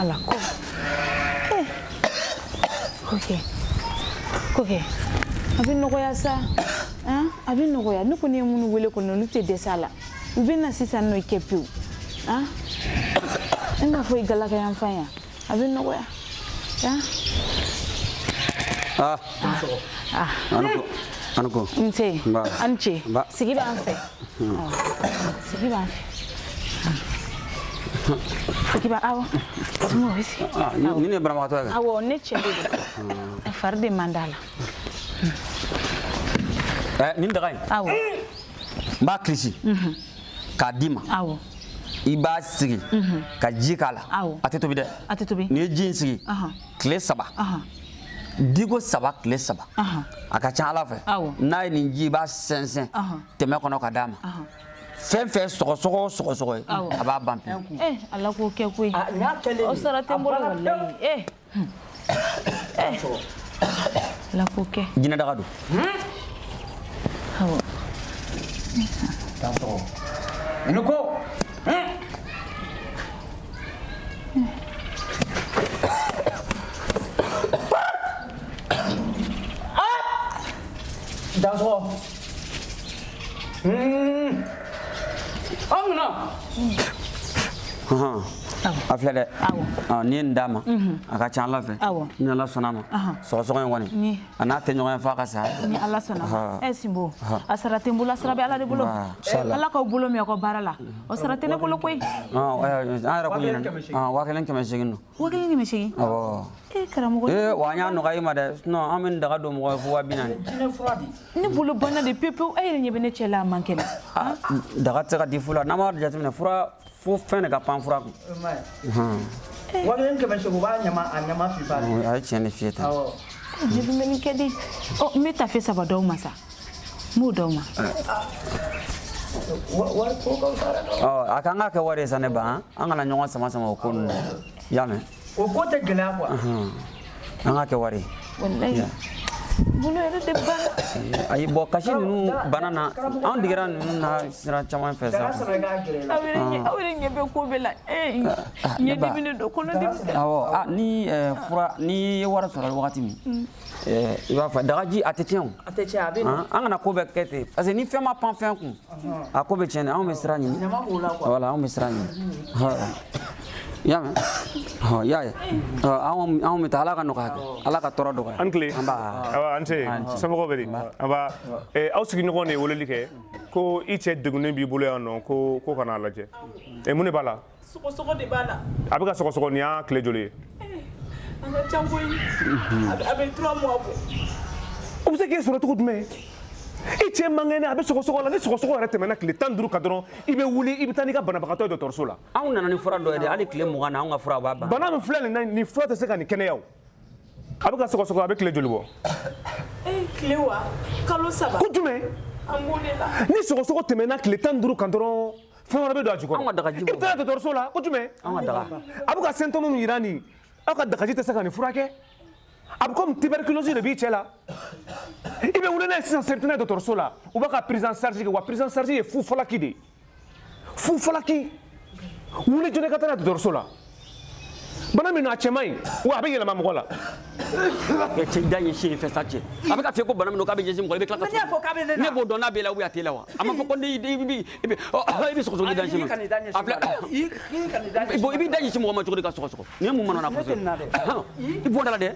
ala ko koke abi nogoya sa abi nogoya ne ko ne munu wele ko no te desala u bina sisan no kepu ina foi galaka yan fanya abi nogoya Anko. Nse. Anche. Sigi ba anfe. Sigi ba anfe. Sigi ba awo. Sumo hisi. Ni ne brama to ga. Awo ne chende. Farde mandala. Ni ndaga. Awo. Ba krisi. Kadima. Awo. Iba sigi. Ka jikala. Awo. Ateto bi de. Ateto bi. Ni jin sigi. Kle saba. Digo saba kle saba aka cha ala fe na ni ji ba sensen teme kono ka dama fen sogo aba bampi ala ko ke ko o sara tembolo wallahi la ko ke jina daga do tanto enuko Daso. Amna. Afla de. Ni ndama. Aka cha Allah fe. Ni Allah sonama. So woni. Ana te nyoy fa ka sa. Ni Allah sonama. Simbo. Asara tembula asara be ala de bolo. Allah ko bolo mi ko barala. O sara tene bolo koy. Ara ko ni. Wa kelen ke meshigino. Wa kelen ni meshigi. Karamugo. Wanya no kay ma de no amen daga do mo fu wa binan. Ni bolo bana de pepe ni bene chela mankena. Daga tsaka di fula na ma jatimina fura fu fene ga pan fura. Wa kelen ke meshigo ba nyama fi fa. Ai chene fieta. Je bi meni kedi. Oh, me ta fait ça ba do masa. Mu do ma. Akanga ke wari sane ba angana nyonga sama ko yame. O ko te gela kwa. Anga ke wari. Wallahi. Bulu era de ba. Ai bo kashi nu banana an digira nu na sira chama fesa. Awere nye be ko bela. Nye de bine do kono de. Awo ni fura ni wara sura wakati mi. Iba fa dagaji atetian. Atetian abi. Angana ko be kete. Parce que ni fema pan fen ku. Akobe chene an mesra ni. Voilà an mesra ni. Yame. Ya. An metala ka no ka. Ala ka toro do ka. Ankle. Aba ante sama ko beri. Aba ausigi no ne woleli ke ko iche dugune bi bolo no ko kana laje. Mune bala. Soko de bala. Abika soko ni a clé joli. Anga chamboy. Avec 3 mois. Vous savez que sur tout mais iche mangene abe soko la ni soko arrête maintenant que le temps duru kadron ibe wuli ibe tanika bana bakato de torso la. An nana ni fura do de ali clé mo na an ga fura baba. Bana me flele ni fura te se kan kene yaw. Abika soko abe clé joli bo. Clé wa kalo saba. Kutume. Amolela. Ni soko te maintenant que le temps duru kadron fera be do ajuko. An ga daga jibo. Ibe de torso la kutume. An ga daga. Abuka symptôme irani. Aka daga jite se kan fura ke. Ab comme tuberculose de bichela. Ibe wulena si certain de torso la. Ou baka prise en charge wa prise en charge e fu fola kidi. Fu fola ki. Wule jone katana de torso la. Bana mi na chemai. Wa abe yela mamola. E che danye shi fe sache. Abe ka fe ko bana mi no ka be jesim ko be klaka. Ne bo dona be la wi atela wa. Ama ko ndi ibi ibi so so di danye. Apla. Bo ibi danye shi mo ma to ka so so. Ne mo manona ko so. Ibo dala de.